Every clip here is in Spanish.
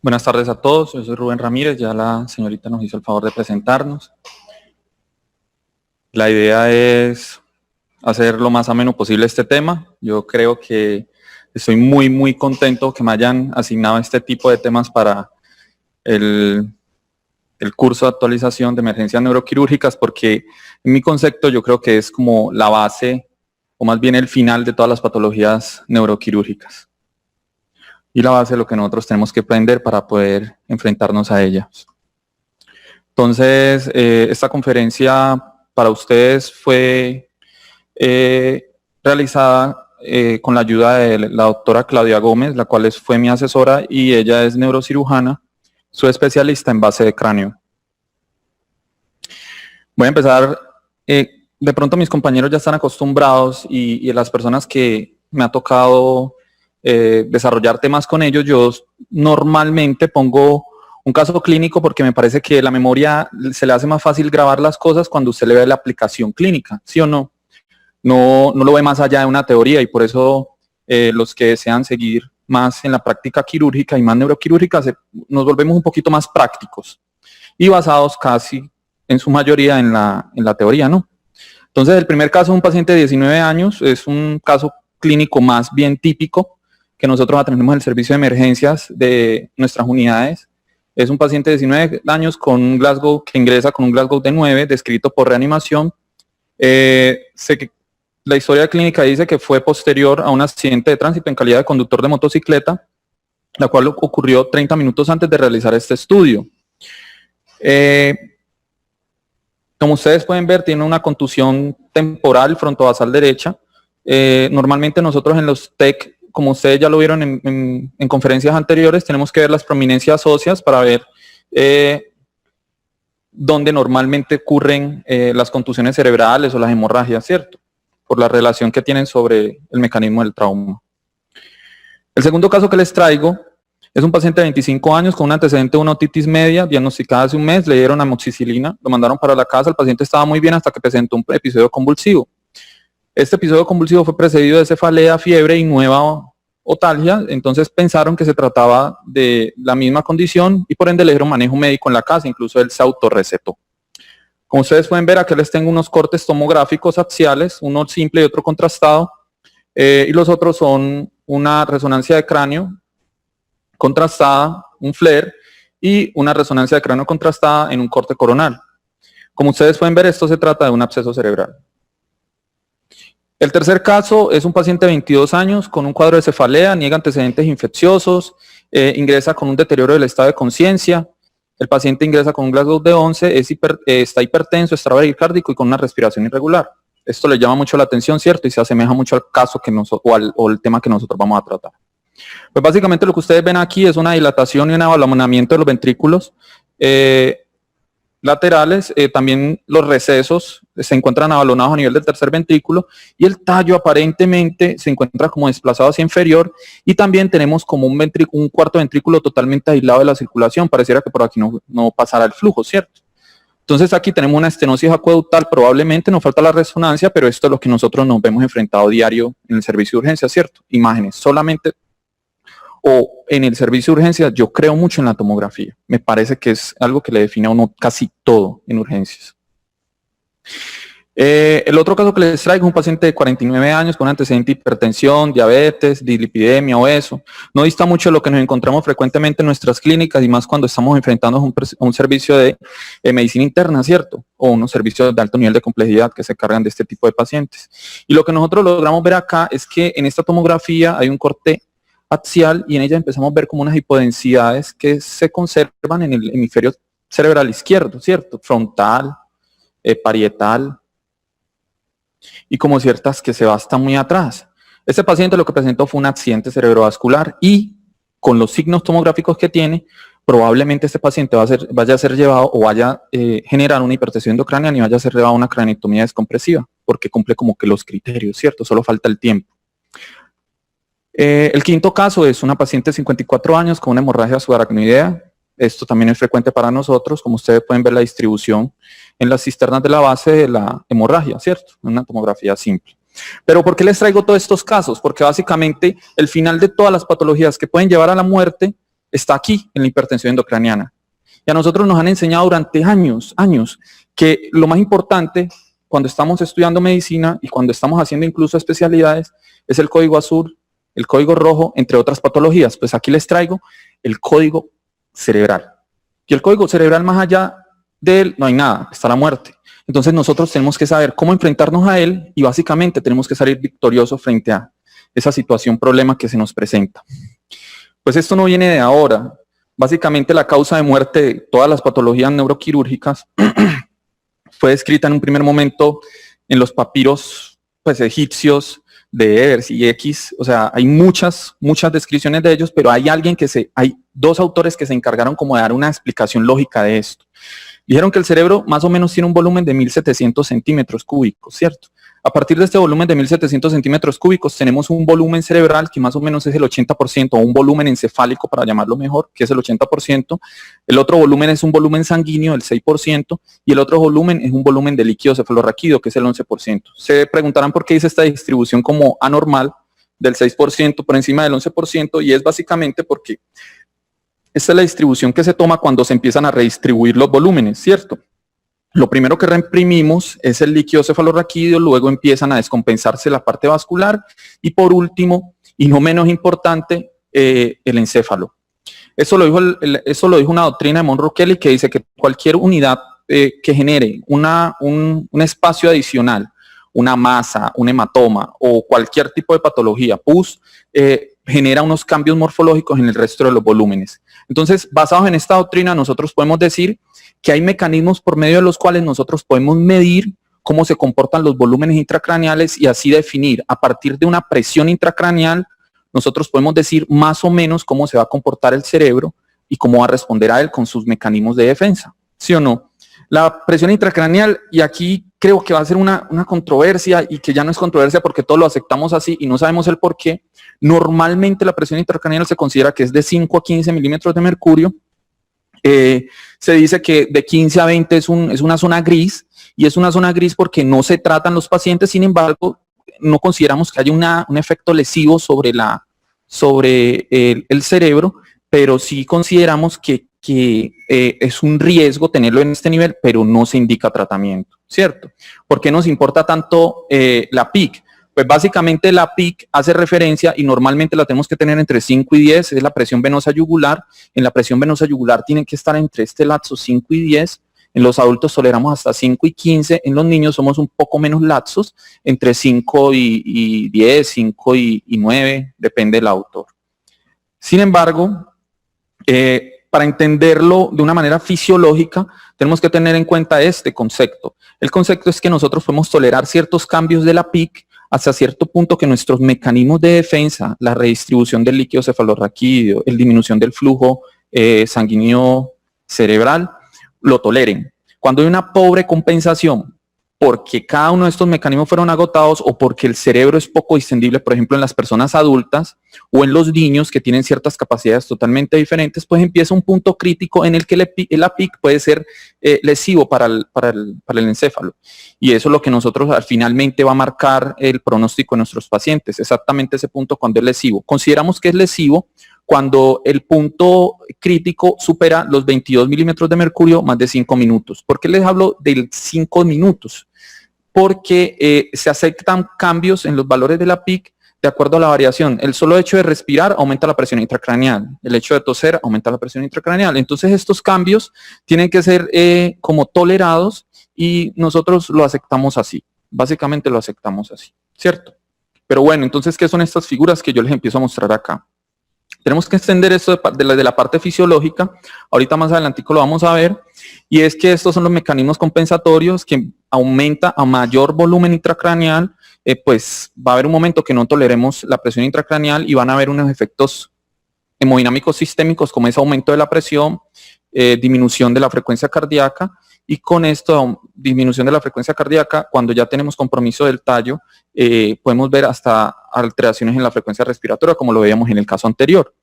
Buenas tardes a todos, yo soy Rubén Ramírez, ya la señorita nos hizo el favor de presentarnos. La idea es hacer lo más ameno posible este tema. Yo creo que estoy muy contento que me hayan asignado este tipo de temas para el curso de actualización de emergencias neuroquirúrgicas, porque en mi concepto yo creo que es como la base, o más bien el final de todas las patologías neuroquirúrgicas. Y la base de lo que nosotros tenemos que aprender para poder enfrentarnos a ellas. Entonces, esta conferencia para ustedes fue realizada con la ayuda de la doctora Claudia Gómez, la cual fue mi asesora, y ella es neurocirujana, su especialista en base de cráneo. Voy a empezar, de pronto mis compañeros ya están acostumbrados y las personas que me ha tocado desarrollar temas con ellos, yo normalmente pongo un caso clínico porque me parece que la memoria se le hace más fácil grabar las cosas cuando usted le ve la aplicación clínica, ¿sí o no? No lo ve más allá de una teoría, y por eso los que desean seguir más en la práctica quirúrgica y más neuroquirúrgica nos volvemos un poquito más prácticos y basados casi en su mayoría en la teoría, ¿no? Entonces, el primer caso, un paciente de 19 años, es un caso clínico más bien típico que nosotros atendemos en el servicio de emergencias de nuestras unidades. Es un paciente de 19 años con un Glasgow, que ingresa con un Glasgow de 9, descrito por reanimación. La historia clínica dice que fue posterior a un accidente de tránsito en calidad de conductor de motocicleta, la cual ocurrió 30 minutos antes de realizar este estudio. Como ustedes pueden ver, tiene una contusión temporal frontovasal derecha. Normalmente nosotros en los TEC, como ustedes ya lo vieron en conferencias anteriores, tenemos que ver las prominencias óseas para ver dónde normalmente ocurren las contusiones cerebrales o las hemorragias, ¿cierto? Por la relación que tienen sobre el mecanismo del trauma. El segundo caso que les traigo es un paciente de 25 años con un antecedente de una otitis media, diagnosticada hace un mes, le dieron amoxicilina, lo mandaron para la casa, el paciente estaba muy bien hasta que presentó un episodio convulsivo. Este episodio convulsivo fue precedido de cefalea, fiebre y nueva otalgia, entonces pensaron que se trataba de la misma condición y por ende le dieron manejo médico en la casa, incluso él se autorrecetó. Como ustedes pueden ver, aquí les tengo unos cortes tomográficos axiales, uno simple y otro contrastado, y los otros son una resonancia de cráneo contrastada, un FLAIR, y una resonancia de cráneo contrastada en un corte coronal. Como ustedes pueden ver, esto se trata de un absceso cerebral. El tercer caso es un paciente de 22 años con un cuadro de cefalea, niega antecedentes infecciosos, ingresa con un deterioro del estado de conciencia. El paciente ingresa con un Glasgow de 11, está hipertenso, está bradicárdico y con una respiración irregular. Esto le llama mucho la atención, ¿cierto? Y se asemeja mucho al caso que o al tema que nosotros vamos a tratar. Pues básicamente lo que ustedes ven aquí es una dilatación y un abalonamiento de los ventrículos laterales. También los recesos se encuentran abalonados a nivel del tercer ventrículo y el tallo aparentemente se encuentra como desplazado hacia inferior, y también tenemos como un cuarto ventrículo totalmente aislado de la circulación. Pareciera que por aquí no pasara el flujo, ¿cierto? Entonces aquí tenemos una estenosis acueductal, probablemente nos falta la resonancia, pero esto es lo que nosotros nos vemos enfrentado diario en el servicio de urgencia, ¿cierto? Imágenes solamente. O en el servicio de urgencias, yo creo mucho en la tomografía. Me parece que es algo que le define a uno casi todo en urgencias. El otro caso que les traigo es un paciente de 49 años con antecedente de hipertensión, diabetes, dislipidemia, obeso. No dista mucho de lo que nos encontramos frecuentemente en nuestras clínicas, y más cuando estamos enfrentándonos a un servicio de medicina interna, ¿cierto? O unos servicios de alto nivel de complejidad que se cargan de este tipo de pacientes. Y lo que nosotros logramos ver acá es que en esta tomografía hay un corte axial y en ella empezamos a ver como unas hipodensidades que se conservan en el hemisferio cerebral izquierdo, ¿cierto? Frontal, parietal, y como ciertas que se va hasta muy atrás. Este paciente lo que presentó fue un accidente cerebrovascular, y con los signos tomográficos que tiene, probablemente este paciente vaya a ser llevado o vaya a generar una hipertensión endocraniana y vaya a ser llevado a una craneectomía descompresiva, porque cumple como que los criterios, ¿cierto? Solo falta el tiempo. El quinto caso es una paciente de 54 años con una hemorragia subaracnoidea. Esto también es frecuente para nosotros, como ustedes pueden ver la distribución en las cisternas de la base de la hemorragia, ¿cierto? Una tomografía simple. Pero ¿por qué les traigo todos estos casos? Porque básicamente el final de todas las patologías que pueden llevar a la muerte está aquí, en la hipertensión endocraniana. Y a nosotros nos han enseñado durante años, que lo más importante cuando estamos estudiando medicina y cuando estamos haciendo incluso especialidades es el código azul, el código rojo, entre otras patologías. Pues aquí les traigo el código cerebral. Y el código cerebral, más allá de él, no hay nada, está la muerte. Entonces nosotros tenemos que saber cómo enfrentarnos a él y básicamente tenemos que salir victoriosos frente a esa situación, problema que se nos presenta. Pues esto no viene de ahora. Básicamente la causa de muerte de todas las patologías neuroquirúrgicas fue descrita en un primer momento en los papiros pues, egipcios de Evers y X. O sea, hay muchas descripciones de ellos, pero hay dos autores que se encargaron como de dar una explicación lógica de esto. Dijeron que el cerebro más o menos tiene un volumen de 1700 centímetros cúbicos, ¿cierto? A partir de este volumen de 1700 centímetros cúbicos tenemos un volumen cerebral que más o menos es el 80%, o un volumen encefálico para llamarlo mejor, que es el 80%. El otro volumen es un volumen sanguíneo, el 6%, y el otro volumen es un volumen de líquido cefalorraquídeo, que es el 11%. Se preguntarán por qué dice esta distribución como anormal del 6% por encima del 11%, y es básicamente porque esta es la distribución que se toma cuando se empiezan a redistribuir los volúmenes, ¿cierto? Lo primero que reimprimimos es el líquido cefalorraquídeo, luego empiezan a descompensarse la parte vascular y por último, y no menos importante, el encéfalo. Eso lo dijo una doctrina de Monroe Kelly que dice que cualquier unidad que genere un espacio adicional, una masa, un hematoma o cualquier tipo de patología, pus, genera unos cambios morfológicos en el resto de los volúmenes. Entonces, basados en esta doctrina, nosotros podemos decir que hay mecanismos por medio de los cuales nosotros podemos medir cómo se comportan los volúmenes intracraneales y así definir, a partir de una presión intracraneal, nosotros podemos decir más o menos cómo se va a comportar el cerebro y cómo va a responder a él con sus mecanismos de defensa, ¿sí o no? La presión intracraneal, y aquí creo que va a ser una controversia y que ya no es controversia porque todos lo aceptamos así y no sabemos el por qué. Normalmente la presión intracraneal se considera que es de 5 a 15 milímetros de mercurio. Se dice que de 15 a 20 es una zona gris, y es una zona gris porque no se tratan los pacientes, sin embargo, no consideramos que haya un efecto lesivo sobre el cerebro, pero sí consideramos que es un riesgo tenerlo en este nivel, pero no se indica tratamiento, ¿cierto? ¿Por qué nos importa tanto la PIC? Pues básicamente la PIC hace referencia, y normalmente la tenemos que tener entre 5 y 10, es la presión venosa yugular. En la presión venosa yugular tiene que estar entre este lapso 5 y 10. En los adultos toleramos hasta 5 y 15. En los niños somos un poco menos laxos, entre 5 y 10, 5 y 9, depende del autor. Sin embargo, para entenderlo de una manera fisiológica, tenemos que tener en cuenta este concepto. El concepto es que nosotros podemos tolerar ciertos cambios de la PIC hasta cierto punto que nuestros mecanismos de defensa, la redistribución del líquido cefalorraquídeo, la disminución del flujo sanguíneo cerebral, lo toleren. Cuando hay una pobre compensación, porque cada uno de estos mecanismos fueron agotados o porque el cerebro es poco distendible, por ejemplo, en las personas adultas o en los niños que tienen ciertas capacidades totalmente diferentes, pues empieza un punto crítico en el que la PIC puede ser lesivo para el encéfalo. Y eso es lo que nosotros finalmente va a marcar el pronóstico de nuestros pacientes, exactamente ese punto cuando es lesivo. Consideramos que es lesivo cuando el punto crítico supera los 22 milímetros de mercurio más de 5 minutos. ¿Por qué les hablo de 5 minutos? Porque se aceptan cambios en los valores de la PIC de acuerdo a la variación. El solo hecho de respirar aumenta la presión intracraneal. El hecho de toser aumenta la presión intracraneal. Entonces estos cambios tienen que ser como tolerados y nosotros lo aceptamos así. Básicamente lo aceptamos así, ¿cierto? Pero bueno, entonces, ¿qué son estas figuras que yo les empiezo a mostrar acá? Tenemos que extender esto de la parte fisiológica, ahorita más adelantico lo vamos a ver, y es que estos son los mecanismos compensatorios que aumenta a mayor volumen intracraneal, pues va a haber un momento que no toleremos la presión intracraneal y van a haber unos efectos hemodinámicos sistémicos como ese aumento de la presión, disminución de la frecuencia cardíaca, y con esto, disminución de la frecuencia cardíaca, cuando ya tenemos compromiso del tallo, podemos ver hasta alteraciones en la frecuencia respiratoria, como lo veíamos en el caso anterior.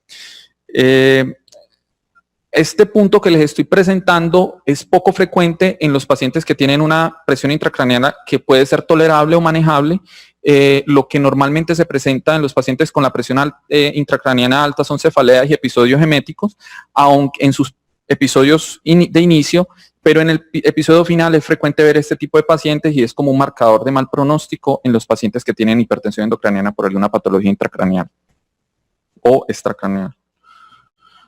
Este punto que les estoy presentando es poco frecuente en los pacientes que tienen una presión intracraneal que puede ser tolerable o manejable, lo que normalmente se presenta en los pacientes con la presión intracraniana alta son cefaleas y episodios eméticos, aunque en sus episodios de inicio, pero en el episodio final es frecuente ver este tipo de pacientes y es como un marcador de mal pronóstico en los pacientes que tienen hipertensión endocraniana por alguna patología intracranial o extracranial.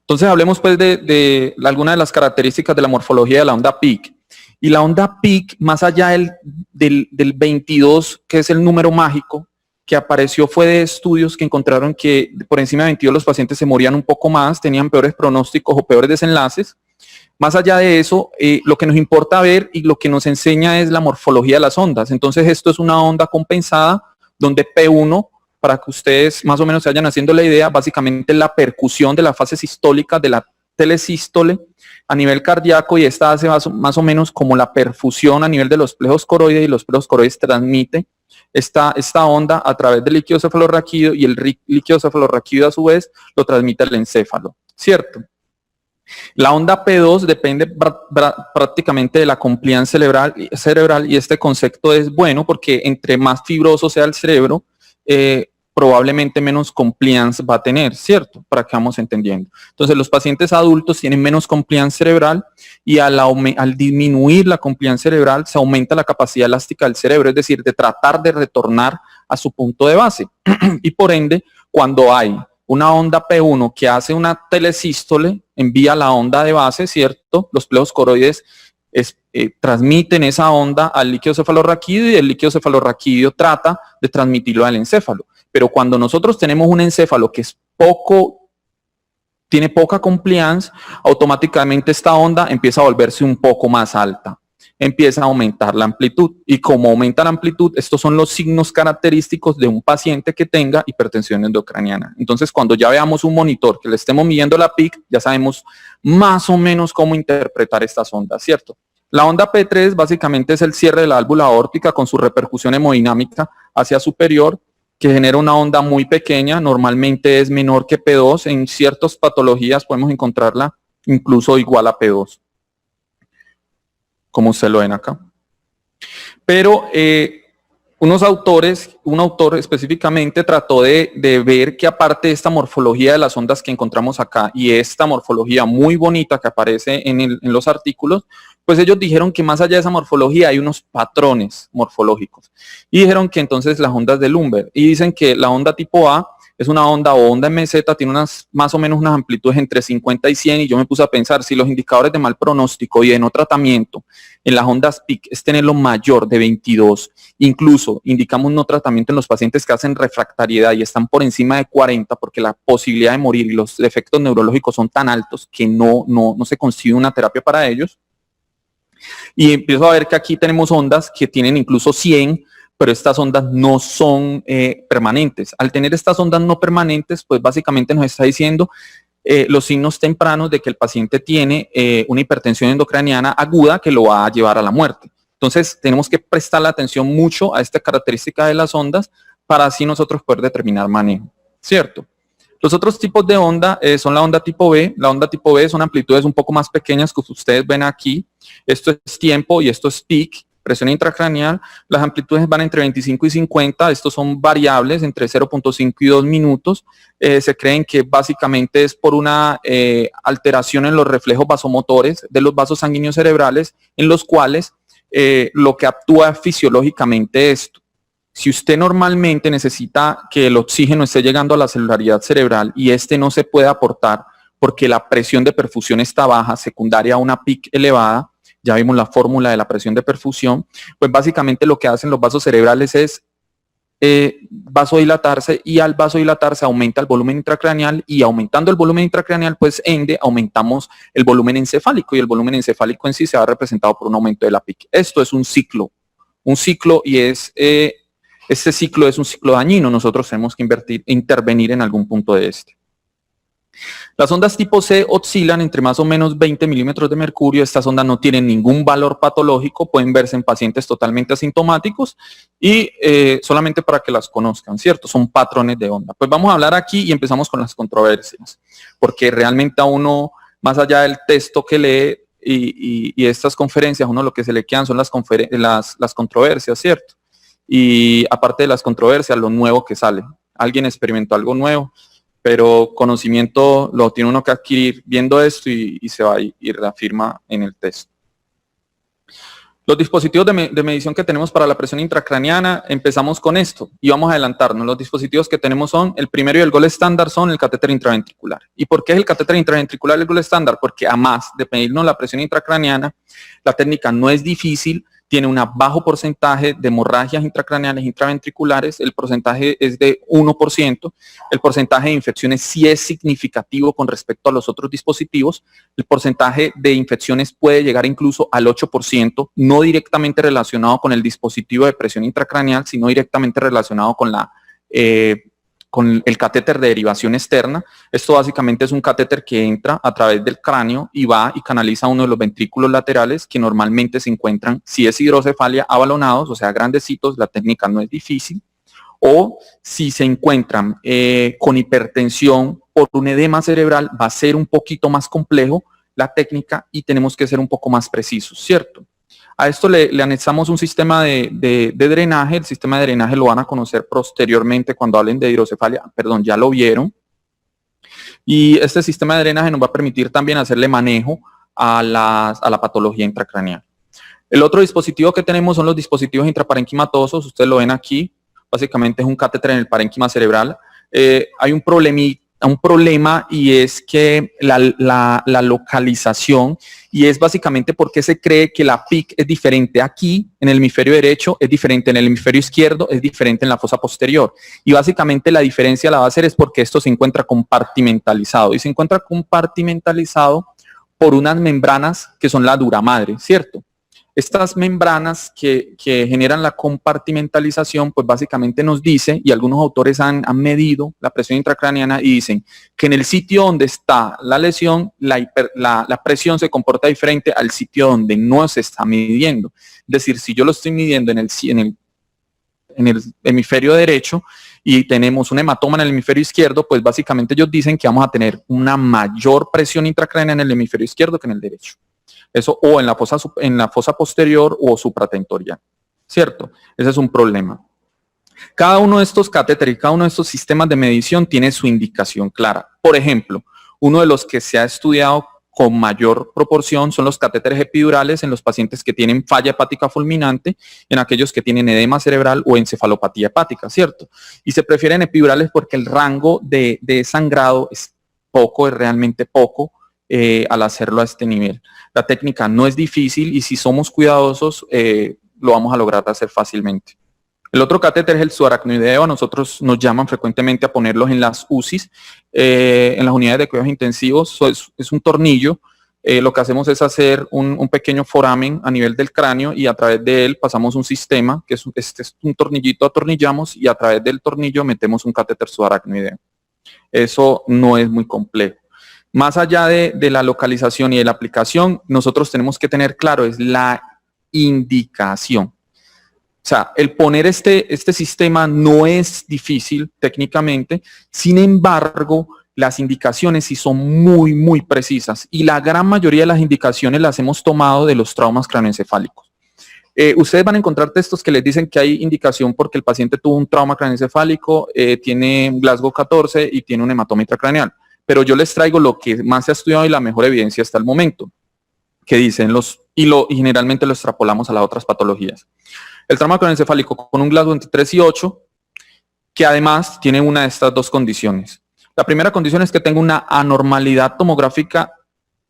Entonces hablemos pues de algunas de las características de la morfología de la onda PIC. Y la onda PIC, más allá del 22, que es el número mágico, que apareció fue de estudios que encontraron que por encima de 22 los pacientes se morían un poco más, tenían peores pronósticos o peores desenlaces. Más allá de eso, lo que nos importa ver y lo que nos enseña es la morfología de las ondas. Entonces esto es una onda compensada donde P1, para que ustedes más o menos se vayan haciendo la idea, básicamente es la percusión de la fase sistólica de la telesístole a nivel cardíaco, y esta hace más o menos como la perfusión a nivel de los plejos coroides, y los plejos coroides transmite esta onda a través del líquido cefalorraquídeo, y el líquido cefalorraquídeo a su vez lo transmite al encéfalo, ¿cierto? La onda P2 depende prácticamente de la compliance cerebral, y este concepto es bueno porque entre más fibroso sea el cerebro, probablemente menos compliance va a tener, ¿cierto? Para que vamos entendiendo. Entonces, los pacientes adultos tienen menos compliance cerebral, y al disminuir la compliance cerebral se aumenta la capacidad elástica del cerebro, es decir, de tratar de retornar a su punto de base. Y por ende, cuando hay una onda P1 que hace una telesístole, envía la onda de base, ¿cierto? Los plejos coroides transmiten esa onda al líquido cefalorraquídeo, y el líquido cefalorraquídeo trata de transmitirlo al encéfalo. Pero cuando nosotros tenemos un encéfalo que es tiene poca compliance, automáticamente esta onda empieza a volverse un poco más alta, empieza a aumentar la amplitud, y como aumenta la amplitud, estos son los signos característicos de un paciente que tenga hipertensión endocraniana. Entonces, cuando ya veamos un monitor que le estemos midiendo la PIC, ya sabemos más o menos cómo interpretar estas ondas, ¿cierto? La onda P3 básicamente es el cierre de la válvula aórtica con su repercusión hemodinámica hacia superior, que genera una onda muy pequeña, normalmente es menor que P2, en ciertas patologías podemos encontrarla incluso igual a P2, como ustedes lo ven acá. Pero un autor específicamente trató de ver que aparte de esta morfología de las ondas que encontramos acá y esta morfología muy bonita que aparece en los artículos, pues ellos dijeron que más allá de esa morfología hay unos patrones morfológicos. Y dijeron que entonces las ondas de Lumber, y dicen que la onda tipo A es una onda o onda MZ, tiene más o menos unas amplitudes entre 50 y 100, y yo me puse a pensar, si los indicadores de mal pronóstico y de no tratamiento en las ondas PIC es tenerlo mayor de 22, incluso indicamos no tratamiento en los pacientes que hacen refractariedad y están por encima de 40, porque la posibilidad de morir y los efectos neurológicos son tan altos que no se consigue una terapia para ellos. Y empiezo a ver que aquí tenemos ondas que tienen incluso 100, pero estas ondas no son permanentes. Al tener estas ondas no permanentes, pues básicamente nos está diciendo los signos tempranos de que el paciente tiene una hipertensión endocraniana aguda que lo va a llevar a la muerte. Entonces, tenemos que prestarle atención mucho a esta característica de las ondas para así nosotros poder determinar manejo, ¿cierto? Los otros tipos de onda son la onda tipo B. La onda tipo B son amplitudes un poco más pequeñas que ustedes ven aquí. Esto es tiempo y esto es PIC, presión intracraneal. Las amplitudes van entre 25 y 50. Estos son variables entre 0.5 y 2 minutos. Se creen que básicamente es por una alteración en los reflejos vasomotores de los vasos sanguíneos cerebrales, en los cuales lo que actúa fisiológicamente esto. Si usted normalmente necesita que el oxígeno esté llegando a la celularidad cerebral y este no se puede aportar porque la presión de perfusión está baja, secundaria a una PIC elevada, ya vimos la fórmula de la presión de perfusión, pues básicamente lo que hacen los vasos cerebrales es vasodilatarse, y al vasodilatarse aumenta el volumen intracraneal, y aumentando el volumen intracraneal, pues aumentamos el volumen encefálico, y el volumen encefálico en sí se va representado por un aumento de la PIC. Esto es un ciclo y este ciclo es un ciclo dañino. Nosotros tenemos que intervenir en algún punto de este. Las ondas tipo C oscilan entre más o menos 20 milímetros de mercurio. Estas ondas no tienen ningún valor patológico, pueden verse en pacientes totalmente asintomáticos y solamente para que las conozcan, ¿cierto? Son patrones de onda. Pues vamos a hablar aquí y empezamos con las controversias, porque realmente a uno, más allá del texto que lee y estas conferencias, uno lo que se le quedan son las controversias, ¿cierto? y aparte de las controversias, lo nuevo que sale. Alguien experimentó algo nuevo, pero conocimiento lo tiene uno que adquirir viendo esto y se va y reafirma en el test. Los dispositivos de medición que tenemos para la presión intracraneana, empezamos con esto y vamos a adelantarnos. Los dispositivos que tenemos son, el primero y el gold estándar son el catéter intraventricular. ¿Y por qué es el catéter intraventricular el gold estándar? Porque a más de medirnos la presión intracraneana, la técnica no es difícil, tiene un bajo porcentaje de hemorragias intracraneales intraventriculares, el porcentaje es de 1%, el porcentaje de infecciones sí es significativo con respecto a los otros dispositivos, el porcentaje de infecciones puede llegar incluso al 8%, no directamente relacionado con el dispositivo de presión intracraneal, sino directamente relacionado con con el catéter de derivación externa. Esto básicamente es un catéter que entra a través del cráneo y va y canaliza uno de los ventrículos laterales que normalmente se encuentran, si es hidrocefalia, abalonados, o sea, grandecitos, la técnica no es difícil, o si se encuentran con hipertensión por un edema cerebral, va a ser un poquito más complejo la técnica y tenemos que ser un poco más precisos, ¿cierto? A esto le anexamos un sistema de drenaje. El sistema de drenaje lo van a conocer posteriormente cuando hablen de hidrocefalia. Perdón, ya lo vieron. Y este sistema de drenaje nos va a permitir también hacerle manejo a la patología intracraneal. El otro dispositivo que tenemos son los dispositivos intraparenquimatosos. Ustedes lo ven aquí. Básicamente es un catéter en el parénquima cerebral. Hay un problema y es que la localización, y es básicamente porque se cree que la PIC es diferente aquí en el hemisferio derecho, es diferente en el hemisferio izquierdo, es diferente en la fosa posterior. Y básicamente la diferencia la va a hacer es porque esto se encuentra compartimentalizado, y se encuentra compartimentalizado por unas membranas que son la dura madre, ¿cierto? Estas membranas que generan la compartimentalización, pues básicamente nos dice, y algunos autores han medido la presión intracraneana y dicen que en el sitio donde está la lesión, la presión se comporta diferente al sitio donde no se está midiendo. Es decir, si yo lo estoy midiendo en el hemisferio derecho y tenemos un hematoma en el hemisferio izquierdo, pues básicamente ellos dicen que vamos a tener una mayor presión intracraneana en el hemisferio izquierdo que en el derecho. Eso o en la fosa posterior o supratentorial, ¿cierto? Ese es un problema. Cada uno de estos catéteres y cada uno de estos sistemas de medición tiene su indicación clara. Por ejemplo, uno de los que se ha estudiado con mayor proporción son los catéteres epidurales en los pacientes que tienen falla hepática fulminante, en aquellos que tienen edema cerebral o encefalopatía hepática, ¿cierto? Y se prefieren epidurales porque el rango de sangrado es poco, es realmente poco, al hacerlo a este nivel. La técnica no es difícil y si somos cuidadosos lo vamos a lograr hacer fácilmente. El otro catéter es el subaracnoideo. A nosotros nos llaman frecuentemente a ponerlos en las UCIs, en las unidades de cuidados intensivos. Es un tornillo. Lo que hacemos es hacer un pequeño foramen a nivel del cráneo y a través de él pasamos un sistema, que es un tornillito, atornillamos y a través del tornillo metemos un catéter subaracnoideo. Eso no es muy complejo. Más allá de la localización y de la aplicación, nosotros tenemos que tener claro es la indicación. O sea, el poner este sistema no es difícil técnicamente, sin embargo, las indicaciones sí son muy, muy precisas y la gran mayoría de las indicaciones las hemos tomado de los traumas craneoencefálicos. Ustedes van a encontrar textos que les dicen que hay indicación porque el paciente tuvo un trauma craneoencefálico, tiene Glasgow 14 y tiene un hematoma intracraneal. Pero yo les traigo lo que más se ha estudiado y la mejor evidencia hasta el momento, que dicen y generalmente lo extrapolamos a las otras patologías. El trauma craneoencefálico con un Glasgow entre 3 y 8, que además tiene una de estas dos condiciones. La primera condición es que tenga una anormalidad tomográfica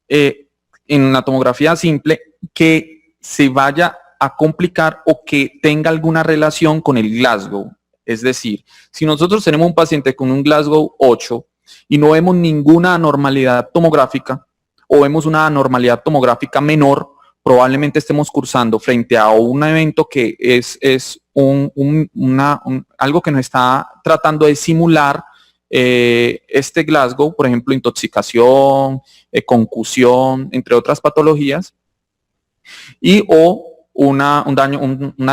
en una tomografía simple que se vaya a complicar o que tenga alguna relación con el Glasgow. Es decir, si nosotros tenemos un paciente con un Glasgow 8, y no vemos ninguna anormalidad tomográfica o vemos una anormalidad tomográfica menor, probablemente estemos cursando frente a un evento que es algo que nos está tratando de simular este Glasgow, por ejemplo, intoxicación, concusión, entre otras patologías, o una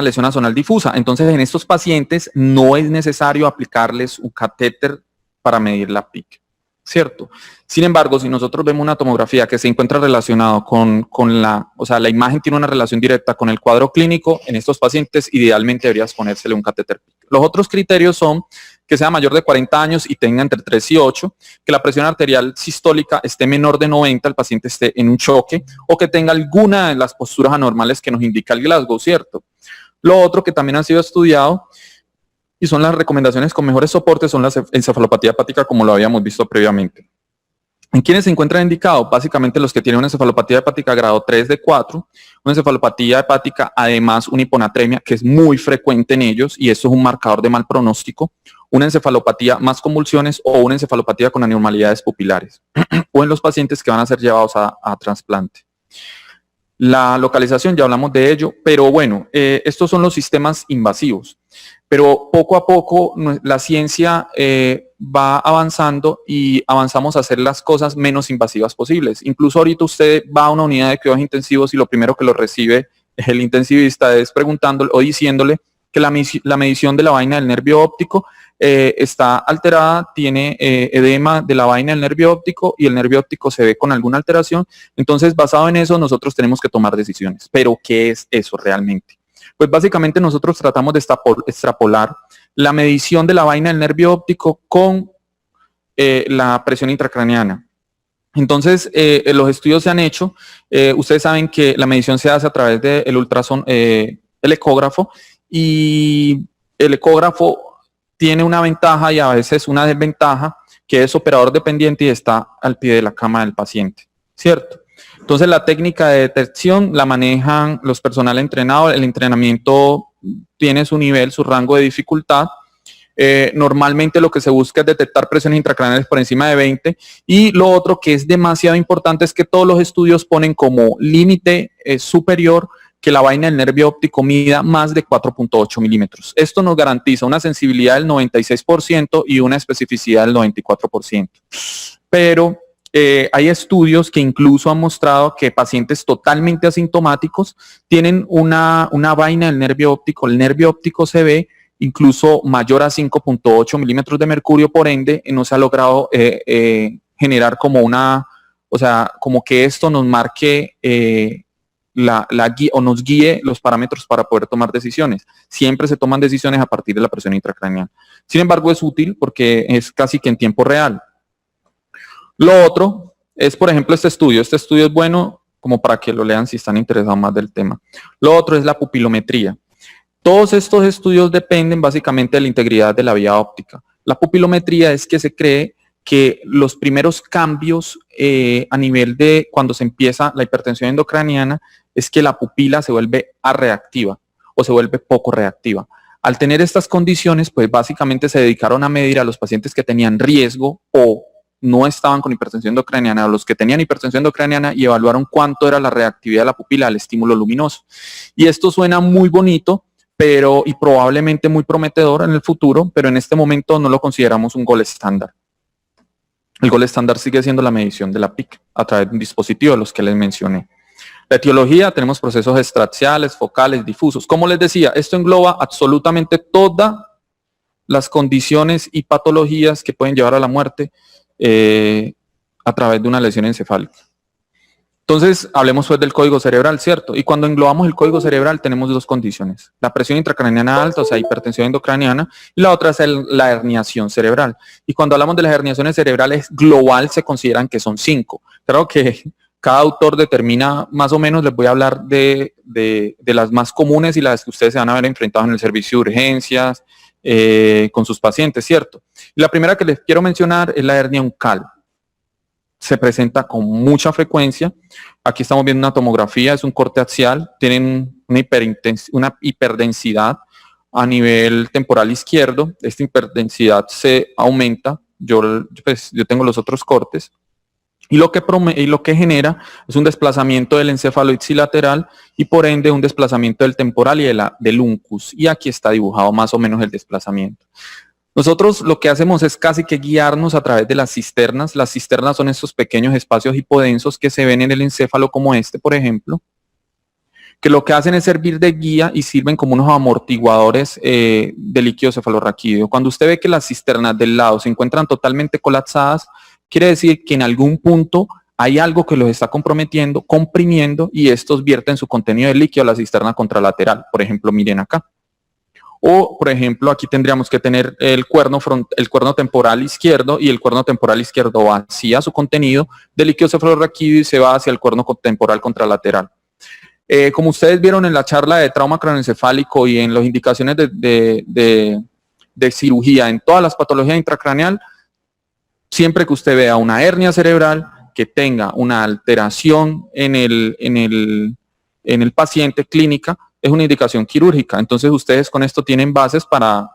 lesión axonal difusa. Entonces, en estos pacientes no es necesario aplicarles un catéter para medir la PIC. ¿cierto? Sin embargo, si nosotros vemos una tomografía que se encuentra relacionado con la imagen tiene una relación directa con el cuadro clínico, en estos pacientes idealmente deberías ponérsele un catéter PICC. Los otros criterios son que sea mayor de 40 años y tenga entre 3 y 8, que la presión arterial sistólica esté menor de 90, el paciente esté en un choque, o que tenga alguna de las posturas anormales que nos indica el Glasgow, ¿cierto? Lo otro que también ha sido estudiado y son las recomendaciones con mejores soportes, son la encefalopatía hepática, como lo habíamos visto previamente. ¿En quiénes se encuentran indicados? Básicamente los que tienen una encefalopatía hepática grado 3 de 4, una encefalopatía hepática, además una hiponatremia, que es muy frecuente en ellos, y esto es un marcador de mal pronóstico, una encefalopatía más convulsiones o una encefalopatía con anormalidades pupilares, o en los pacientes que van a ser llevados a trasplante. La localización, ya hablamos de ello, pero bueno, estos son los sistemas invasivos. Pero poco a poco la ciencia va avanzando y avanzamos a hacer las cosas menos invasivas posibles. Incluso ahorita usted va a una unidad de cuidados intensivos y lo primero que lo recibe el intensivista es preguntándole o diciéndole que la medición de la vaina del nervio óptico está alterada, tiene edema de la vaina del nervio óptico y el nervio óptico se ve con alguna alteración. Entonces, basado en eso, nosotros tenemos que tomar decisiones. ¿Pero qué es eso realmente? Pues básicamente nosotros tratamos de extrapolar la medición de la vaina del nervio óptico con la presión intracraneana. Entonces, los estudios se han hecho. Ustedes saben que la medición se hace a través del ultrasonido, el ecógrafo, y el ecógrafo tiene una ventaja y a veces una desventaja, que es operador dependiente y está al pie de la cama del paciente, ¿cierto? Entonces la técnica de detección la manejan los personal entrenados, el entrenamiento tiene su nivel, su rango de dificultad. Normalmente lo que se busca es detectar presiones intracraneales por encima de 20 y lo otro que es demasiado importante es que todos los estudios ponen como límite superior que la vaina del nervio óptico mida más de 4.8 milímetros. Esto nos garantiza una sensibilidad del 96% y una especificidad del 94%. Pero hay estudios que incluso han mostrado que pacientes totalmente asintomáticos tienen una vaina del nervio óptico. El nervio óptico se ve incluso mayor a 5.8 milímetros de mercurio, por ende no se ha logrado generar como como que esto nos marque la guía o nos guíe los parámetros para poder tomar decisiones. Siempre se toman decisiones a partir de la presión intracraneal. Sin embargo, es útil porque es casi que en tiempo real. Lo otro es, por ejemplo, este estudio. Este estudio es bueno como para que lo lean si están interesados más del tema. Lo otro es la pupilometría. Todos estos estudios dependen básicamente de la integridad de la vía óptica. La pupilometría es que se cree que los primeros cambios a nivel de cuando se empieza la hipertensión endocraniana es que la pupila se vuelve arreactiva o se vuelve poco reactiva. Al tener estas condiciones, pues básicamente se dedicaron a medir a los pacientes que tenían riesgo o no estaban con hipertensión endocraniana, a los que tenían hipertensión endocraniana y evaluaron cuánto era la reactividad de la pupila al estímulo luminoso. Y esto suena muy bonito, y probablemente muy prometedor en el futuro, pero en este momento no lo consideramos un gold estándar. El gold estándar sigue siendo la medición de la PICC a través de un dispositivo de los que les mencioné. La etiología, tenemos procesos extraciales, focales, difusos. Como les decía, esto engloba absolutamente todas las condiciones y patologías que pueden llevar a la muerte a través de una lesión encefálica. Entonces, hablemos pues del código cerebral, ¿cierto? Y cuando englobamos el código cerebral tenemos dos condiciones. La presión intracraneana alta, o sea, hipertensión endocraniana, y la otra es la herniación cerebral. Y cuando hablamos de las herniaciones cerebrales global se consideran que son 5. Claro que cada autor determina más o menos, les voy a hablar de las más comunes y las que ustedes se van a ver enfrentados en el servicio de urgencias, con sus pacientes, ¿cierto? Y la primera que les quiero mencionar es la hernia uncal. Se presenta con mucha frecuencia. Aquí estamos viendo una tomografía, es un corte axial, tienen una hiperdensidad a nivel temporal izquierdo. Esta hiperdensidad se aumenta, yo tengo los otros cortes, y lo que genera es un desplazamiento del encéfalo ipsilateral y por ende un desplazamiento del temporal y del uncus. Y aquí está dibujado más o menos el desplazamiento. Nosotros lo que hacemos es casi que guiarnos a través de las cisternas. Las cisternas son estos pequeños espacios hipodensos que se ven en el encéfalo como este, por ejemplo, que lo que hacen es servir de guía y sirven como unos amortiguadores de líquido cefalorraquídeo. Cuando usted ve que las cisternas del lado se encuentran totalmente colapsadas, quiere decir que en algún punto hay algo que los está comprometiendo, comprimiendo, y estos vierten su contenido de líquido a la cisterna contralateral. Por ejemplo, miren acá. O, por ejemplo, aquí tendríamos que tener el cuerno temporal izquierdo, y el cuerno temporal izquierdo vacía su contenido de líquido cefalorraquídeo y se va hacia el cuerno temporal contralateral. Como ustedes vieron en la charla de trauma craneoencefálico y en las indicaciones de cirugía en todas las patologías intracraneal, siempre que usted vea una hernia cerebral que tenga una alteración en el paciente clínica, es una indicación quirúrgica. Entonces ustedes con esto tienen bases para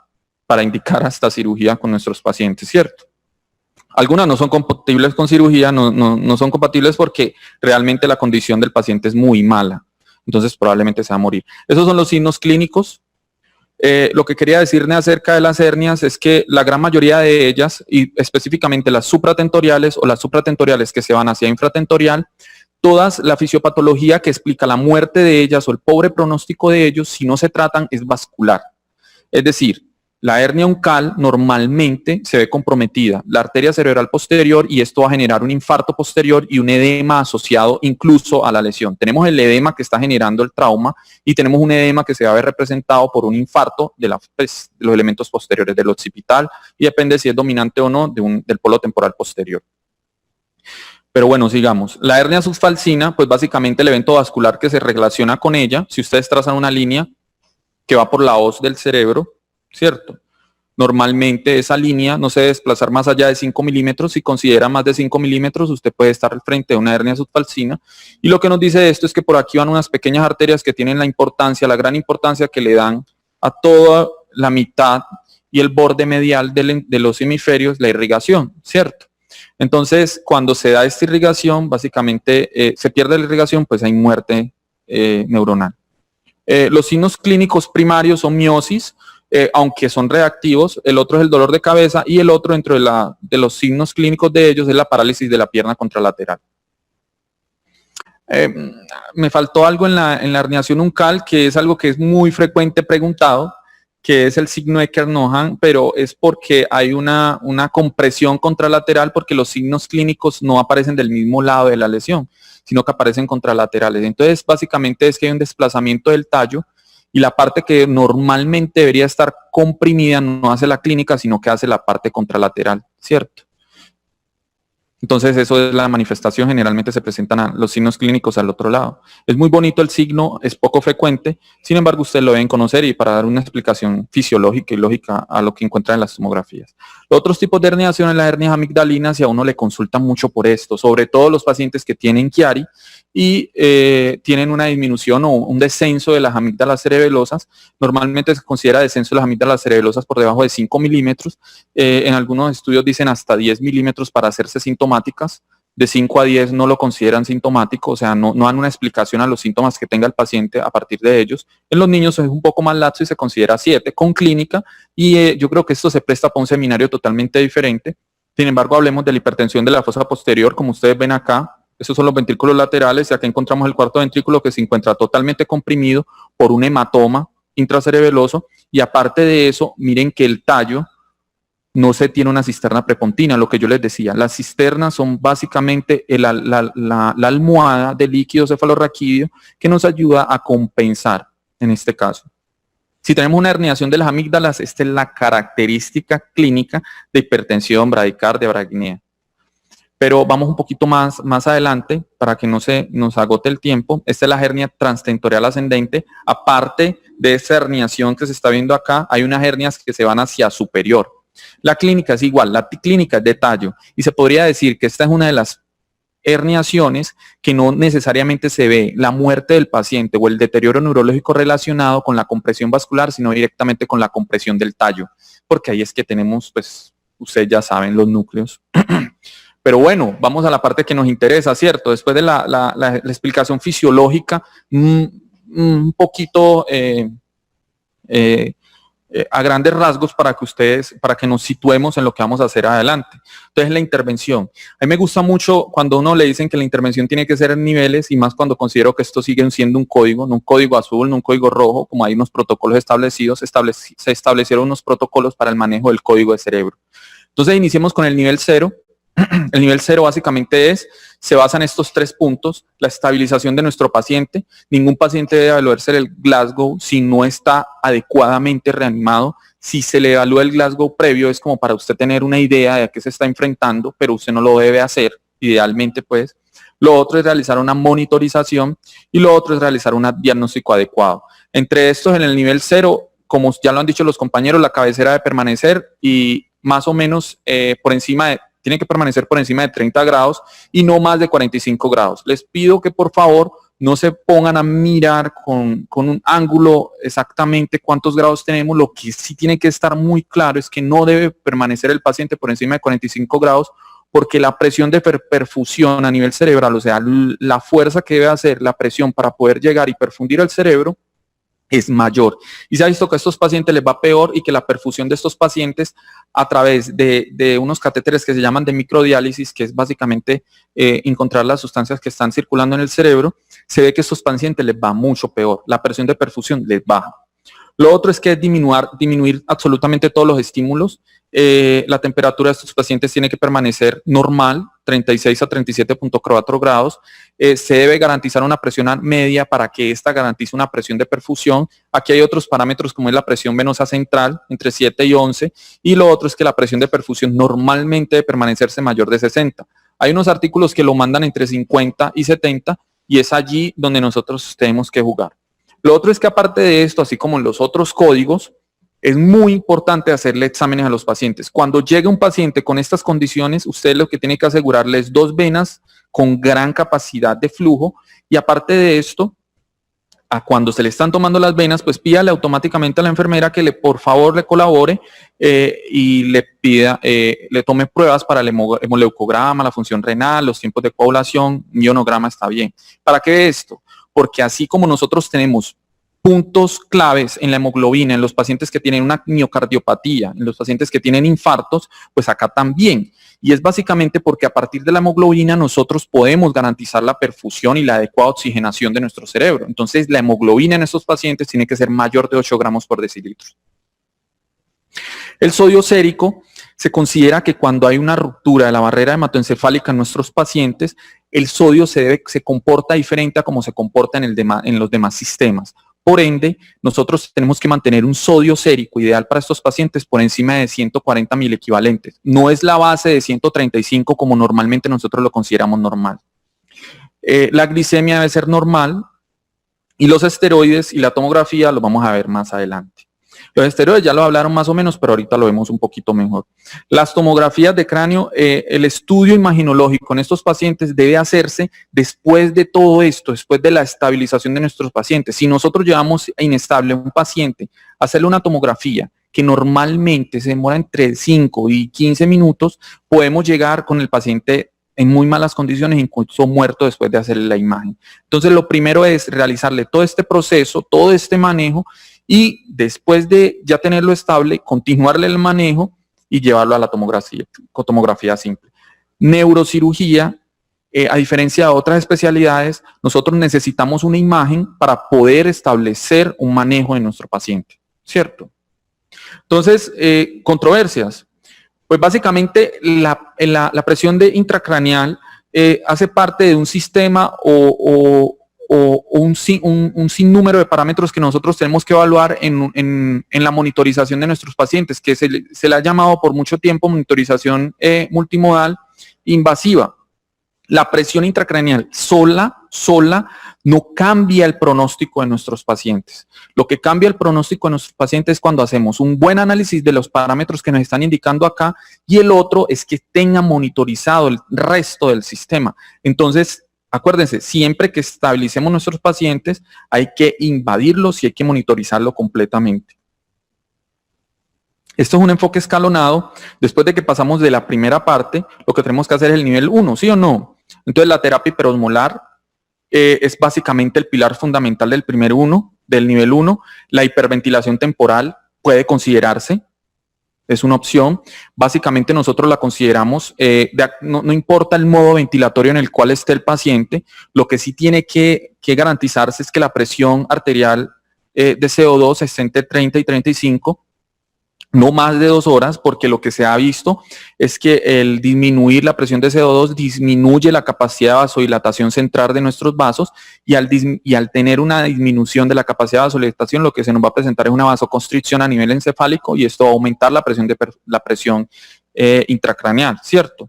indicar hasta cirugía con nuestros pacientes, ¿cierto? Algunas no son compatibles con cirugía, no son compatibles porque realmente la condición del paciente es muy mala. Entonces probablemente se va a morir. Esos son los signos clínicos. Lo que quería decirle acerca de las hernias es que la gran mayoría de ellas, y específicamente las supratentoriales o las supratentoriales que se van hacia infratentorial, todas la fisiopatología que explica la muerte de ellas o el pobre pronóstico de ellos, si no se tratan, es vascular. Es decir, la hernia uncal normalmente se ve comprometida, la arteria cerebral posterior, y esto va a generar un infarto posterior y un edema asociado incluso a la lesión. Tenemos el edema que está generando el trauma y tenemos un edema que se va a ver representado por un infarto de los elementos posteriores del occipital, y depende si es dominante o no del polo temporal posterior. Pero bueno, sigamos. La hernia subfalcina, pues básicamente el evento vascular que se relaciona con ella, si ustedes trazan una línea que va por la hoz del cerebro, ¿cierto? Normalmente esa línea no se debe desplazar más allá de 5 milímetros. Si considera más de 5 milímetros, usted puede estar al frente de una hernia subfalcina. Y lo que nos dice esto es que por aquí van unas pequeñas arterias que tienen la gran importancia que le dan a toda la mitad y el borde medial de los hemisferios, la irrigación, ¿cierto? Entonces, cuando se da esta irrigación, básicamente se pierde la irrigación, pues hay muerte neuronal. Los signos clínicos primarios son miosis, aunque son reactivos. El otro es el dolor de cabeza, y el otro dentro de los signos clínicos de ellos es la parálisis de la pierna contralateral. Me faltó algo en la herniación uncal, que es algo que es muy frecuente preguntado, que es el signo de Kernohan, pero es porque hay una compresión contralateral, porque los signos clínicos no aparecen del mismo lado de la lesión, sino que aparecen contralaterales. Entonces, básicamente es que hay un desplazamiento del tallo, y la parte que normalmente debería estar comprimida no hace la clínica, sino que hace la parte contralateral, ¿cierto? Entonces eso es la manifestación, generalmente se presentan los signos clínicos al otro lado. Es muy bonito el signo, es poco frecuente, sin embargo ustedes lo deben conocer, y para dar una explicación fisiológica y lógica a lo que encuentran en las tomografías. Los otros tipos de herniación son las hernias amigdalinas, y a uno le consultan mucho por esto, sobre todo los pacientes que tienen Chiari y tienen una disminución o un descenso de las amígdalas cerebelosas. Normalmente se considera descenso de las amígdalas cerebelosas por debajo de 5 milímetros. En algunos estudios dicen hasta 10 milímetros para hacerse sintomáticas. De 5 a 10 no lo consideran sintomático, o sea, no dan una explicación a los síntomas que tenga el paciente a partir de ellos. En los niños es un poco más laxo y se considera 7 con clínica, y yo creo que esto se presta para un seminario totalmente diferente. Sin embargo, hablemos de la hipertensión de la fosa posterior. Como ustedes ven acá, esos son los ventrículos laterales, y acá encontramos el cuarto ventrículo que se encuentra totalmente comprimido por un hematoma intracerebeloso, y aparte de eso, miren que el tallo no se tiene una cisterna prepontina, lo que yo les decía. Las cisternas son básicamente la almohada de líquido cefalorraquídeo que nos ayuda a compensar en este caso. Si tenemos una herniación de las amígdalas, esta es la característica clínica de hipertensión, bradicardia, bragnia. Pero vamos un poquito más adelante para que no se nos agote el tiempo. Esta es la hernia transtentorial ascendente. Aparte de esta herniación que se está viendo acá, hay unas hernias que se van hacia superior. La clínica es igual, la clínica es de tallo, y se podría decir que esta es una de las herniaciones que no necesariamente se ve la muerte del paciente o el deterioro neurológico relacionado con la compresión vascular, sino directamente con la compresión del tallo, porque ahí es que tenemos, pues, ustedes ya saben, los núcleos. Pero bueno, vamos a la parte que nos interesa, ¿cierto? Después de la explicación fisiológica, un poquito a grandes rasgos para que nos situemos en lo que vamos a hacer adelante. Entonces, la intervención. A mí me gusta mucho cuando uno le dicen que la intervención tiene que ser en niveles, y más cuando considero que esto sigue siendo un código, no un código azul, no un código rojo, como hay unos protocolos establecidos. Se establecieron unos protocolos para el manejo del código de cerebro. Entonces, iniciemos con el nivel 0. El nivel 0 básicamente se basa en estos 3 puntos: la estabilización de nuestro paciente. Ningún paciente debe evaluarse el Glasgow si no está adecuadamente reanimado. Si se le evalúa el Glasgow previo, es como para usted tener una idea de a qué se está enfrentando, pero usted no lo debe hacer, idealmente pues. Lo otro es realizar una monitorización y lo otro es realizar un diagnóstico adecuado. Entre estos, en el nivel 0, como ya lo han dicho los compañeros, la cabecera debe permanecer y más o menos tiene que permanecer por encima de 30 grados y no más de 45 grados. Les pido que por favor no se pongan a mirar con un ángulo exactamente cuántos grados tenemos. Lo que sí tiene que estar muy claro es que no debe permanecer el paciente por encima de 45 grados, porque la presión de perfusión a nivel cerebral, o sea, la fuerza que debe hacer la presión para poder llegar y perfundir el cerebro, es mayor. Y se ha visto que a estos pacientes les va peor y que la perfusión de estos pacientes a través de unos catéteres que se llaman de microdiálisis, que es básicamente encontrar las sustancias que están circulando en el cerebro, se ve que a estos pacientes les va mucho peor. La presión de perfusión les baja. Lo otro es que es disminuir absolutamente todos los estímulos. La temperatura de estos pacientes tiene que permanecer normal, 36 a 37.4 grados. Se debe garantizar una presión media para que ésta garantice una presión de perfusión. Aquí hay otros parámetros como es la presión venosa central, entre 7 y 11, y lo otro es que la presión de perfusión normalmente debe permanecerse mayor de 60. Hay unos artículos que lo mandan entre 50 y 70 y es allí donde nosotros tenemos que jugar. Lo otro es que aparte de esto, así como en los otros códigos, es muy importante hacerle exámenes a los pacientes. Cuando llegue un paciente con estas condiciones, usted lo que tiene que asegurarle es 2 venas con gran capacidad de flujo y aparte de esto, cuando se le están tomando las venas, pues pídale automáticamente a la enfermera que por favor le colabore y le tome pruebas para el hemoleucograma, la función renal, los tiempos de coagulación, ionograma está bien. ¿Para qué esto? Porque así como nosotros tenemos puntos claves en la hemoglobina, en los pacientes que tienen una miocardiopatía, en los pacientes que tienen infartos, pues acá también. Y es básicamente porque a partir de la hemoglobina nosotros podemos garantizar la perfusión y la adecuada oxigenación de nuestro cerebro. Entonces la hemoglobina en estos pacientes tiene que ser mayor de 8 gramos por decilitro. El sodio sérico se considera que cuando hay una ruptura de la barrera hematoencefálica en nuestros pacientes, el sodio se comporta diferente a como se comporta en los demás sistemas. Por ende, nosotros tenemos que mantener un sodio sérico ideal para estos pacientes por encima de 140 milequivalentes. No es la base de 135 como normalmente nosotros lo consideramos normal. La glicemia debe ser normal y los esteroides y la tomografía los vamos a ver más adelante. Los esteroides ya lo hablaron más o menos, pero ahorita lo vemos un poquito mejor. Las tomografías de cráneo, el estudio imaginológico en estos pacientes debe hacerse después de todo esto, después de la estabilización de nuestros pacientes. Si nosotros llevamos inestable a un paciente a hacerle una tomografía que normalmente se demora entre 5 y 15 minutos, podemos llegar con el paciente en muy malas condiciones, incluso muerto después de hacerle la imagen. Entonces, lo primero es realizarle todo este proceso, todo este manejo, y después de ya tenerlo estable, continuarle el manejo y llevarlo a la tomografía simple. Neurocirugía, a diferencia de otras especialidades, nosotros necesitamos una imagen para poder establecer un manejo de nuestro paciente, ¿cierto? Entonces, controversias. Pues básicamente la presión intracraneal hace parte de un sistema o un sinnúmero de parámetros que nosotros tenemos que evaluar en la monitorización de nuestros pacientes, que se le ha llamado por mucho tiempo monitorización multimodal invasiva. La presión intracraneal sola no cambia el pronóstico de nuestros pacientes. Lo que cambia el pronóstico de nuestros pacientes es cuando hacemos un buen análisis de los parámetros que nos están indicando acá y el otro es que tenga monitorizado el resto del sistema. Entonces, acuérdense, siempre que estabilicemos nuestros pacientes hay que invadirlos y hay que monitorizarlo completamente. Esto es un enfoque escalonado. Después de que pasamos de la primera parte, lo que tenemos que hacer es el nivel 1, ¿sí o no? Entonces la terapia hiperosmolar es básicamente el pilar fundamental del nivel 1. La hiperventilación temporal puede considerarse, es una opción. Básicamente nosotros la consideramos, no importa el modo ventilatorio en el cual esté el paciente, lo que sí tiene que garantizarse es que la presión arterial de CO2 esté entre 30 y 35. no más de 2 horas, porque lo que se ha visto es que el disminuir la presión de CO2 disminuye la capacidad de vasodilatación central de nuestros vasos y al tener una disminución de la capacidad de vasodilatación, lo que se nos va a presentar es una vasoconstricción a nivel encefálico y esto va a aumentar la presión intracraneal, ¿cierto?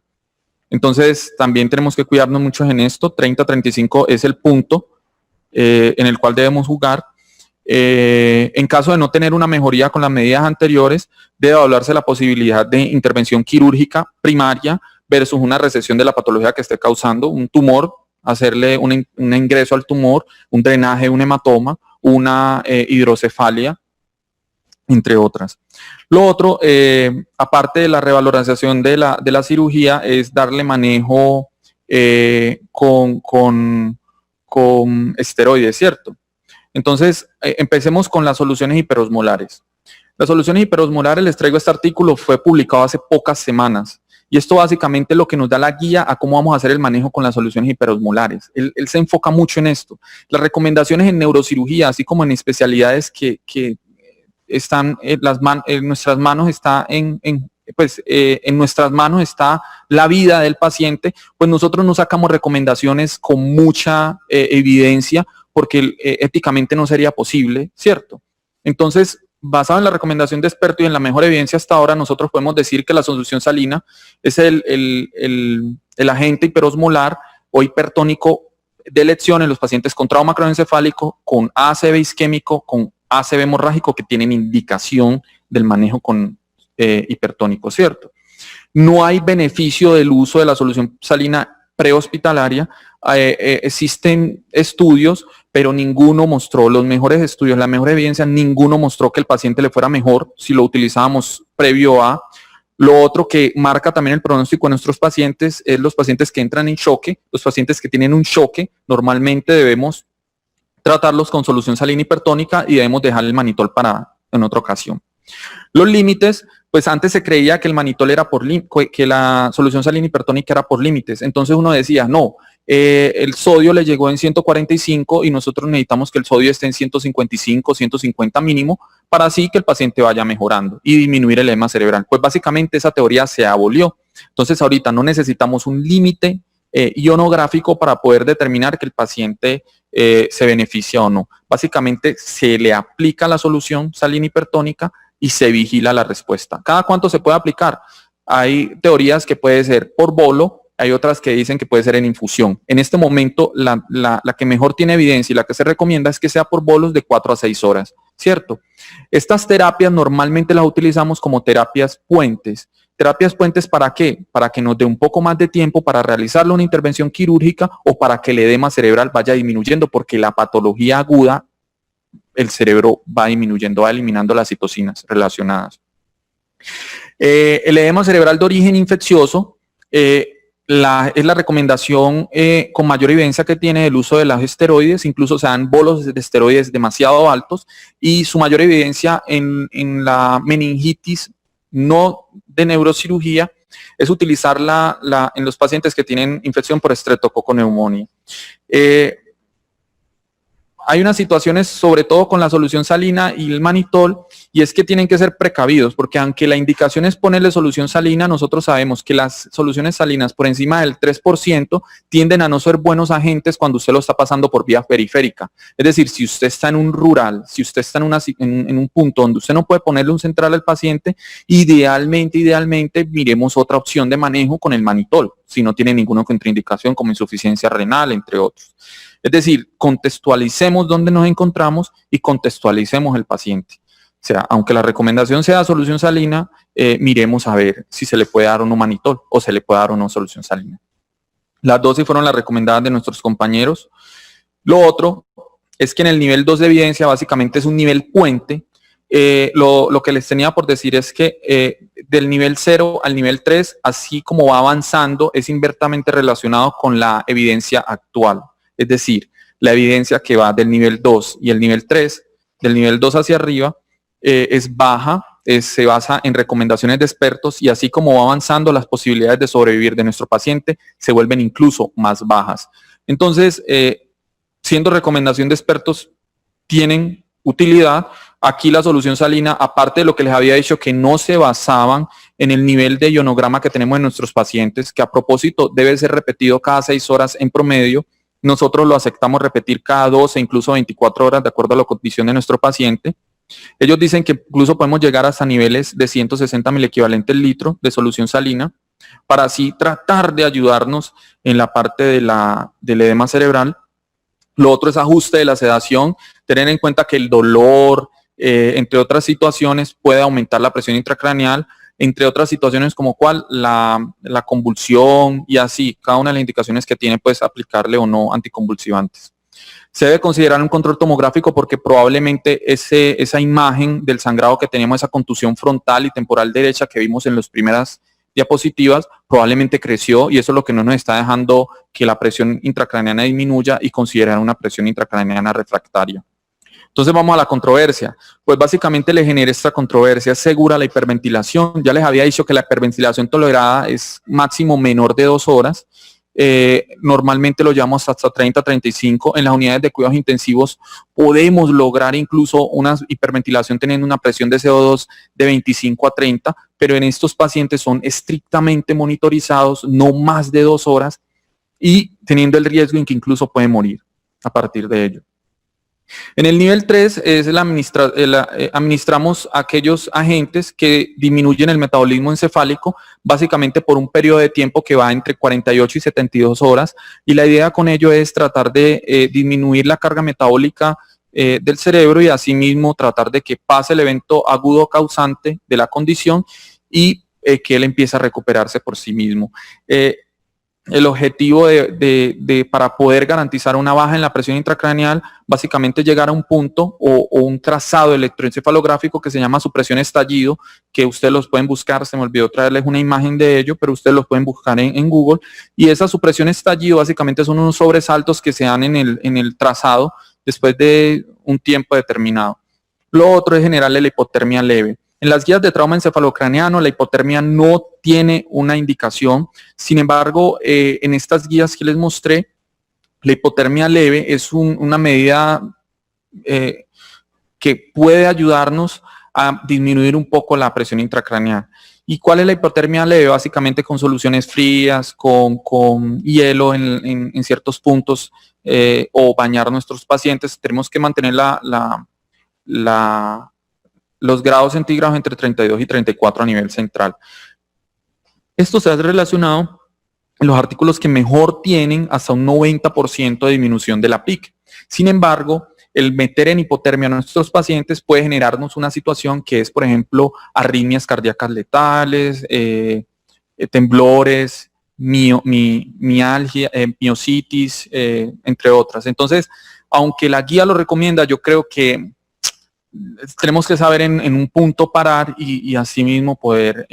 Entonces, también tenemos que cuidarnos mucho en esto. 30-35 es el punto en el cual debemos jugar. En caso de no tener una mejoría con las medidas anteriores, debe evaluarse la posibilidad de intervención quirúrgica primaria versus una recesión de la patología que esté causando, un tumor, hacerle un ingreso al tumor, un drenaje, un hematoma, una hidrocefalia, entre otras. Lo otro, aparte de la revalorización de la cirugía, es darle manejo con esteroides, ¿cierto? Entonces, empecemos con las soluciones hiperosmolares. Las soluciones hiperosmolares, les traigo este artículo, fue publicado hace pocas semanas. Y esto básicamente es lo que nos da la guía a cómo vamos a hacer el manejo con las soluciones hiperosmolares. Él se enfoca mucho en esto. Las recomendaciones en neurocirugía, así como en especialidades que están en nuestras manos, en nuestras manos está la vida del paciente, pues nosotros no sacamos recomendaciones con mucha evidencia, porque éticamente no sería posible, ¿cierto? Entonces, basado en la recomendación de experto y en la mejor evidencia hasta ahora, nosotros podemos decir que la solución salina es el agente hiperosmolar o hipertónico de elección en los pacientes con trauma craneoencefálico, con ACV isquémico, con ACV hemorrágico, que tienen indicación del manejo con hipertónico, ¿cierto? No hay beneficio del uso de la solución salina prehospitalaria. Existen estudios, pero ninguno mostró, los mejores estudios, la mejor evidencia, ninguno mostró que el paciente le fuera mejor si lo utilizábamos previo a. Lo otro que marca también el pronóstico de nuestros pacientes es los pacientes que entran en choque. Los pacientes que tienen un choque, normalmente debemos tratarlos con solución salina hipertónica y debemos dejar el manitol para en otra ocasión. Los límites, pues antes se creía que el manitol era que la solución salina hipertónica era por límites. Entonces uno decía, no, el sodio le llegó en 145 y nosotros necesitamos que el sodio esté en 155, 150 mínimo, para así que el paciente vaya mejorando y disminuir el edema cerebral. Pues básicamente esa teoría se abolió. Entonces ahorita no necesitamos un límite ionográfico para poder determinar que el paciente se beneficia o no. Básicamente se le aplica la solución salina hipertónica y se vigila la respuesta. ¿Cada cuánto se puede aplicar? Hay teorías que puede ser por bolo, hay otras que dicen que puede ser en infusión. En este momento, la que mejor tiene evidencia y la que se recomienda es que sea por bolos de 4 a 6 horas, ¿cierto? Estas terapias normalmente las utilizamos como terapias puentes. ¿Terapias puentes para qué? Para que nos dé un poco más de tiempo para realizarle una intervención quirúrgica o para que el edema cerebral vaya disminuyendo, porque la patología aguda, el cerebro va disminuyendo, va eliminando las citocinas relacionadas. El edema cerebral de origen infeccioso es la recomendación con mayor evidencia que tiene el uso de los esteroides. Incluso se dan bolos de esteroides demasiado altos y su mayor evidencia en la meningitis no de neurocirugía es utilizarla en los pacientes que tienen infección por estreptococo neumonía. Hay unas situaciones, sobre todo con la solución salina y el manitol, y es que tienen que ser precavidos, porque aunque la indicación es ponerle solución salina, nosotros sabemos que las soluciones salinas por encima del 3% tienden a no ser buenos agentes cuando usted lo está pasando por vía periférica. Es decir, si usted está en un rural, si usted está en un punto donde usted no puede ponerle un central al paciente, idealmente miremos otra opción de manejo con el manitol, si no tiene ninguna contraindicación como insuficiencia renal, entre otros. Es decir, contextualicemos dónde nos encontramos y contextualicemos el paciente. O sea, aunque la recomendación sea solución salina, miremos a ver si se le puede dar o no manitol o se le puede dar o no solución salina. Las dosis fueron las recomendadas de nuestros compañeros. Lo otro es que en el nivel 2 de evidencia básicamente es un nivel puente. Lo que les tenía por decir es que del nivel 0 al nivel 3, así como va avanzando, es inversamente relacionado con la evidencia actual. Es decir, la evidencia que va del nivel 2 y el nivel 3, del nivel 2 hacia arriba, es baja, se basa en recomendaciones de expertos y así como va avanzando, las posibilidades de sobrevivir de nuestro paciente se vuelven incluso más bajas. Entonces, siendo recomendación de expertos, tienen utilidad, Aquí la solución salina, aparte de lo que les había dicho, que no se basaban en el nivel de ionograma que tenemos en nuestros pacientes, que a propósito debe ser repetido cada 6 horas en promedio, nosotros lo aceptamos repetir cada 12, incluso 24 horas, de acuerdo a la condición de nuestro paciente. Ellos dicen que incluso podemos llegar hasta niveles de 160 milequivalentes litro de solución salina, para así tratar de ayudarnos en la parte del edema cerebral. Lo otro es ajuste de la sedación, tener en cuenta que el dolor, entre otras situaciones, puede aumentar la presión intracraneal, entre otras situaciones como cuál, la convulsión y así, cada una de las indicaciones que tiene, pues aplicarle o no anticonvulsivantes. Se debe considerar un control tomográfico porque probablemente esa imagen del sangrado que tenemos, esa contusión frontal y temporal derecha que vimos en las primeras diapositivas, probablemente creció y eso es lo que no nos está dejando que la presión intracraneana disminuya y considerar una presión intracraneana refractaria. Entonces vamos a la controversia. Pues básicamente le genera esta controversia, es segura la hiperventilación. Ya les había dicho que la hiperventilación tolerada es máximo menor de 2 horas. Normalmente lo llevamos hasta 30-35. En las unidades de cuidados intensivos podemos lograr incluso una hiperventilación teniendo una presión de CO2 de 25 a 30, pero en estos pacientes son estrictamente monitorizados, no más de 2 horas y teniendo el riesgo en que incluso pueden morir a partir de ello. En el nivel 3 es administramos aquellos agentes que disminuyen el metabolismo encefálico, básicamente por un periodo de tiempo que va entre 48 y 72 horas, y la idea con ello es tratar de disminuir la carga metabólica del cerebro y asimismo tratar de que pase el evento agudo causante de la condición y que él empiece a recuperarse por sí mismo. El objetivo para poder garantizar una baja en la presión intracraneal, básicamente llegar a un punto o un trazado electroencefalográfico que se llama supresión estallido, que ustedes los pueden buscar, se me olvidó traerles una imagen de ello, pero ustedes los pueden buscar en Google, y esa supresión estallido básicamente son unos sobresaltos que se dan en el trazado después de un tiempo determinado. Lo otro es generarle la hipotermia leve. En las guías de trauma encefalocraneano la hipotermia no tiene una indicación, sin embargo, en estas guías que les mostré, la hipotermia leve es una medida que puede ayudarnos a disminuir un poco la presión intracraneal. ¿Y cuál es la hipotermia leve? Básicamente con soluciones frías, con hielo en ciertos puntos o bañar a nuestros pacientes. Tenemos que mantener los grados centígrados entre 32 y 34 a nivel central. Esto se ha relacionado en los artículos que mejor tienen hasta un 90% de disminución de la PIC. Sin embargo, el meter en hipotermia a nuestros pacientes puede generarnos una situación que es, por ejemplo, arritmias cardíacas letales, temblores, mialgia, miositis, entre otras. Entonces, aunque la guía lo recomienda, yo creo que tenemos que saber en un punto parar y asimismo poder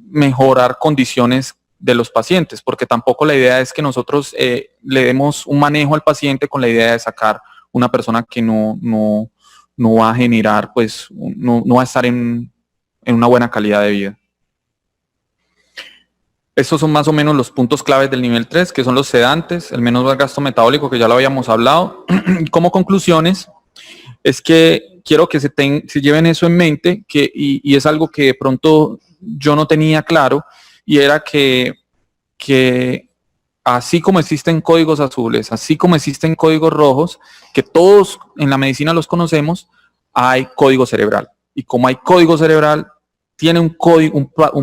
mejorar condiciones de los pacientes, porque tampoco la idea es que nosotros le demos un manejo al paciente con la idea de sacar una persona que no va a generar, pues, no va a estar en una buena calidad de vida. Estos son más o menos los puntos claves del nivel 3, que son los sedantes, el menor gasto metabólico, que ya lo habíamos hablado. Como conclusiones, es que quiero que se lleven eso en mente, y es algo que de pronto yo no tenía claro, y era que así como existen códigos azules, así como existen códigos rojos, que todos en la medicina los conocemos, hay código cerebral. Y como hay código cerebral, tiene un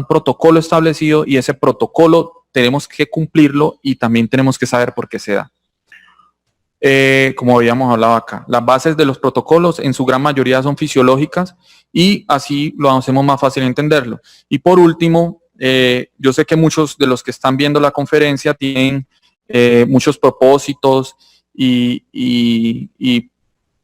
protocolo establecido, y ese protocolo tenemos que cumplirlo y también tenemos que saber por qué se da. Como habíamos hablado acá, las bases de los protocolos en su gran mayoría son fisiológicas y así lo hacemos más fácil entenderlo. Y por último, yo sé que muchos de los que están viendo la conferencia tienen muchos propósitos y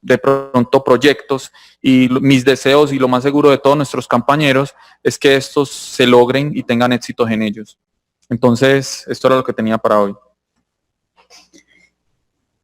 de pronto proyectos, y mis deseos y lo más seguro de todos nuestros compañeros es que estos se logren y tengan éxitos en ellos. Entonces, esto era lo que tenía para hoy.